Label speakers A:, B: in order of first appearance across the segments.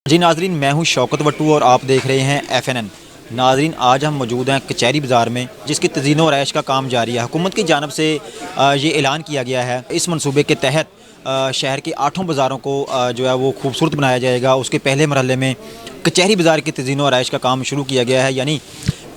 A: जी नाजरीन, मैं हूं शौकत वट्टू और आप देख रहे हैं FNN। नाजरीन, आज हम मौजूद हैं कचहरी बाज़ार में, जिसकी तज़ीन व रैश का काम जारी है। हुकूमत की जानब से ये ऐलान किया गया है, इस मनसूबे के तहत शहर के 8 बाज़ारों को जो है वो खूबसूरत बनाया जाएगा। उसके पहले मरहले में कचहरी बाज़ार की तज़ीन व रैश का काम शुरू किया गया है, यानी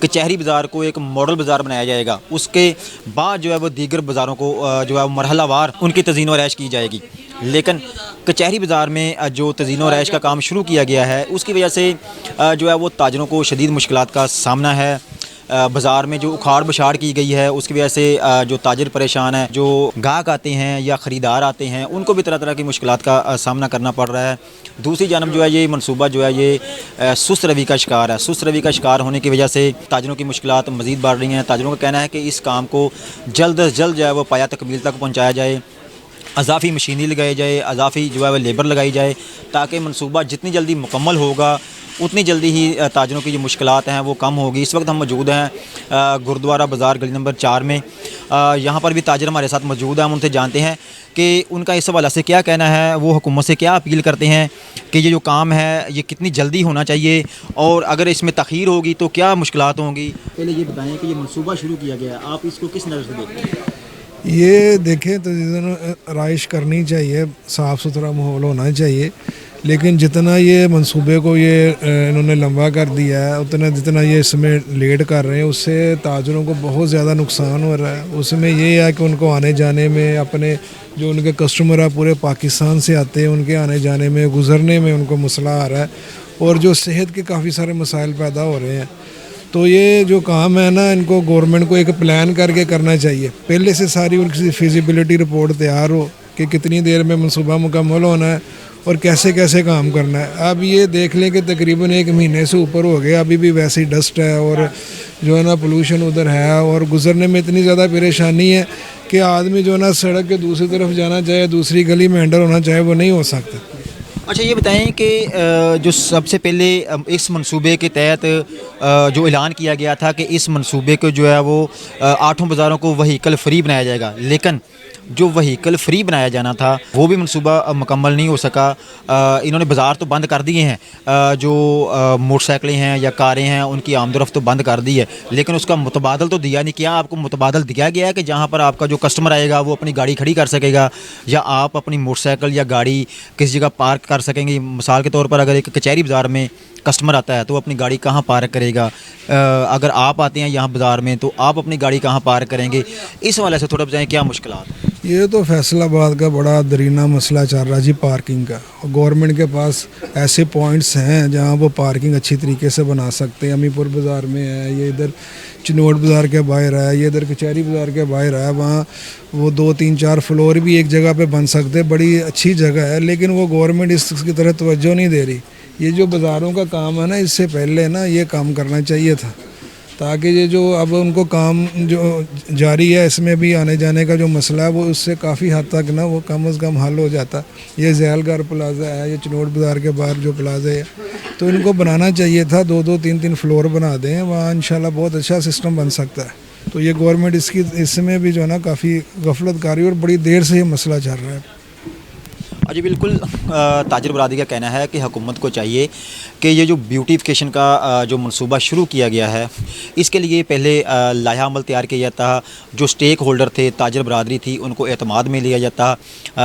A: कचहरी बाज़ार को एक मॉडल बाज़ार बनाया जाएगा। उसके बाद जो है वो दीगर बाज़ारों को जो है मरहलावार उनकी तज़ीन व रैश की जाएगी। लेकिन कचहरी बाज़ार में जो तज़ीन व रैश का काम शुरू किया गया है, उसकी वजह से जो है वो ताजरों को शदीद मुश्किलात का सामना है। बाज़ार में जो उखाड़ बछाड़ की गई है, उसकी वजह से जो ताजिर परेशान है, जो गाहक आते हैं या ख़रीदार आते हैं, उनको भी तरह तरह की मुश्किलात का सामना करना पड़ रहा है। दूसरी जानब जो है ये मनसूबा जो है ये सुस्त रवि का शिकार है। सुस्त रवि का शिकार होने की वजह से ताजरों की मुश्किलात मज़ीद बढ़ रही हैं। ताजरों का कहना है कि इस काम को जल्द अज जल्द जो है वो पाया तकमील तक पहुँचाया जाए, अज़ाफ़ी मशीनरी लगाई जाए, अज़ाफ़ी जो है वो लेबर लगाई जाए, ताकि मनसूबा जितनी जल्दी मुकम्मल होगा उतनी जल्दी ही ताजरों की जो मुश्किलात हैं वो कम होगी। इस वक्त हम मौजूद हैं गुरुद्वारा बाज़ार गली नंबर 4 में। यहाँ पर भी ताजर हमारे साथ मौजूद हैं। हम उनसे जानते हैं कि उनका इस हवाले से क्या कहना है, वो हुकूमत से क्या अपील करते हैं कि ये जो काम है ये कितनी जल्दी होना चाहिए और अगर इसमें तख़ीर होगी तो क्या मुश्किलात होंगी। पहले ये बताएँ कि ये मनसूबा शुरू किया गया है, आप इसको किस नज़र से देखते हैं?
B: ये देखें तो राइश करनी चाहिए, साफ़ सुथरा माहौल होना चाहिए, लेकिन जितना ये मंसूबे को ये इन्होंने लंबा कर दिया है, उतना जितना ये इसमें लेट कर रहे हैं उससे ताजरों को बहुत ज़्यादा नुकसान हो रहा है। उसमें ये है कि उनको आने जाने में, अपने जो उनके कस्टमर है पूरे पाकिस्तान से आते हैं, उनके आने जाने में, गुज़रने में उनको मसला आ रहा है और जो सेहत के काफ़ी सारे मसाइल पैदा हो रहे हैं। तो ये जो काम है ना, इनको गवर्नमेंट को एक प्लान करके करना चाहिए। पहले से सारी उनकी फिजिबिलिटी रिपोर्ट तैयार हो कि कितनी देर में मनसूबा मुकम्मल होना है और कैसे कैसे काम करना है। अब ये देख लें कि तकरीबन 1 महीने से ऊपर हो गया, अभी भी वैसे ही डस्ट है और जो है ना पोल्यूशन उधर है और गुजरने में इतनी ज़्यादा परेशानी है कि आदमी जो है ना सड़क के दूसरी तरफ जाना चाहे, दूसरी गली में एंटर होना चाहे, वो नहीं हो सकता।
A: अच्छा, ये बताएं कि जो सबसे पहले इस मंसूबे के तहत जो ऐलान किया गया था कि इस मंसूबे को जो है वो 8 बाज़ारों को वहीकल फ्री बनाया जाएगा, लेकिन जो वहीकल फ्री बनाया जाना था वो भी मंसूबा मुकम्मल नहीं हो सका। इन्होंने बाज़ार तो बंद कर दिए हैं, जो मोटरसाइकिलें हैं या कारें हैं उनकी आमदोरफ़्त तो बंद कर दी है, लेकिन उसका मुतबादल तो दिया नहीं। क्या आपको मुतबादल दिया गया है कि जहाँ पर आपका जो कस्टमर आएगा वो अपनी गाड़ी खड़ी कर सकेगा या आप अपनी मोटरसाइकिल या गाड़ी किसी जगह पार्क कर सकेंगे? मिसाल के तौर पर अगर एक कचहरी बाज़ार में कस्टमर आता है तो अपनी गाड़ी कहाँ पार्क करेगा? अगर आप आते हैं यहाँ बाज़ार में तो आप अपनी गाड़ी कहाँ पार्क करेंगे? इस हवाले से थोड़ा बताएं क्या मुश्किलात?
B: ये तो फैसलाबाद का बड़ा दरीना मसला चल रहा है जी, पार्किंग का। और गवर्नमेंट के पास ऐसे पॉइंट्स हैं जहाँ वो पार्किंग अच्छी तरीके से बना सकते हैं। अमीपुर बाज़ार में है, ये इधर चिनोट बाज़ार के बाहर है, ये इधर कचहरी बाज़ार के बाहर है। वहाँ वो 2, 3, 4 फ्लोर भी एक जगह पे बन सकते, बड़ी अच्छी जगह है, लेकिन वो गवर्नमेंट इसकी तरह तवज्जो नहीं दे रही। ये जो बाज़ारों का काम है ना, इससे पहले ना ये काम करना चाहिए था, ताकि ये जो अब उनको काम जो जारी है इसमें भी आने जाने का जो मसला है वो उससे काफ़ी हद तक ना वो कम से कम हल हो जाता। ये जैलगार प्लाजा है, ये चिनोट बाज़ार के बाहर जो प्लाजा है, तो इनको बनाना चाहिए था। 2-2, 3-3 फ्लोर बना दें, वहाँ इंशाल्लाह बहुत अच्छा सिस्टम बन सकता है। तो ये गवर्नमेंट इसमें भी जो है ना काफ़ी गफलतकारी और बड़ी देर से ये मसला चल रहा है।
A: जी बिल्कुल, ताजिर बरादरी का कहना है कि हुकूमत को चाहिए कि ये जो ब्यूटिफिकेशन का जो मनसूबा शुरू किया गया है, इसके लिए पहले लाया अमल तैयार किया जाता, जो स्टेक होल्डर थे, ताजिर बरादरी थी, उनको एतमाद में लिया जाता,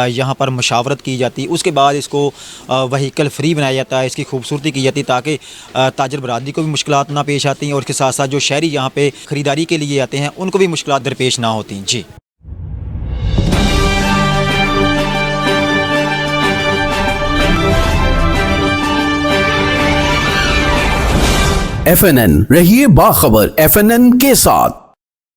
A: यहाँ पर मशावरत की जाती, उसके बाद इसको वहीकल फ्री बनाया जाता, इसकी खूबसूरती की जाती, ताकि ताजिर बरादरी को भी मुश्किलात ना पेश आती और उसके साथ साथ जो शहरी यहाँ पर ख़रीदारी के लिए आते हैं उनको भी मुश्किलात दरपेश ना होती। जी
C: FNN, रहिए बाखबर FNN के साथ।